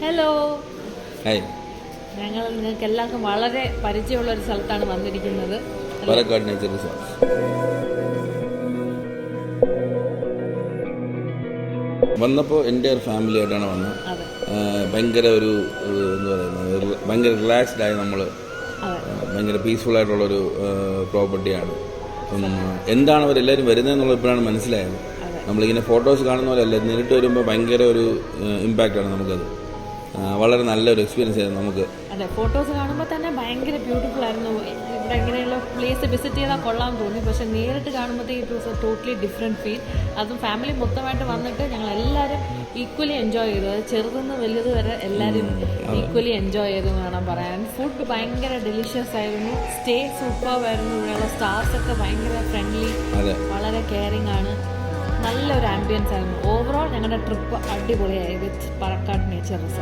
Hello. Hi. ഞങ്ങൾ നിങ്ങൾക്ക് എല്ലാവർക്കും വളരെ പരിചയമുള്ള ഒരു സ്ഥലത്താണ് വന്നിരിക്കുന്നത്. Palakkad nature resort. വന്നപ്പോൾ എൻ്റെ ഒരു ഫാമിലി ആയിട്ടാണ് വന്നത്. ഭയങ്കര ഒരു എന്താ പറയുന്നത്, ഭയങ്കര റിലാക്സ്ഡ് ആയി നമ്മൾ ഭയങ്കര പീസ്ഫുൾ ആയിട്ടുള്ളൊരു പ്രോപ്പർട്ടിയാണ്. അപ്പം എന്താണ് അവരെല്ലാവരും വരുന്നതെന്നുള്ളത് ഇപ്പോഴാണ് മനസ്സിലായത്. നമ്മളിങ്ങനെ ഫോട്ടോസ് കാണുന്ന പോലെ അല്ല, നേരിട്ട് വരുമ്പോൾ ഭയങ്കര ഒരു ഇമ്പാക്റ്റാണ് നമുക്കത്. വളരെ നല്ലൊരു എക്സ്പീരിയൻസ് ആയിരുന്നു നമുക്ക്. അതെ, ഫോട്ടോസ് കാണുമ്പോൾ തന്നെ ഭയങ്കര ബ്യൂട്ടിഫുൾ ആയിരുന്നു. ഇവിടെ ഇങ്ങനെയുള്ള പ്ലേസ് വിസിറ്റ് ചെയ്താൽ കൊള്ളാൻ തോന്നി. പക്ഷെ നേരിട്ട് കാണുമ്പോഴത്തേക്ക് it was a totally different feel. അതും ഫാമിലി മൊത്തമായിട്ട് വന്നിട്ട് ഞങ്ങൾ എല്ലാവരും ഈക്വലി എൻജോയ് ചെയ്തു. അത് ചെറുതെന്ന് വലുത് വരെ എല്ലാവരും ഈക്വലി എൻജോയ് ചെയ്തു എന്ന് വേണം പറയാൻ. ഫുഡ് ഭയങ്കര ഡെലിഷ്യസ് ആയിരുന്നു. സ്റ്റേ സൂപ്പർവായിരുന്നു. ഇവിടെയുള്ള സ്റ്റാഫ്സൊക്കെ ഭയങ്കര ഫ്രണ്ട്ലി, വളരെ കെയറിങ് ആണ്. നല്ലൊരു ആംബിയൻസ് ആയിരുന്നു. ഓവറോൾ ഞങ്ങളുടെ ട്രിപ്പ് അടിപൊളിയായി വിത്ത് പാലക്കാട് നേച്ചർ റിസോർട്ട്.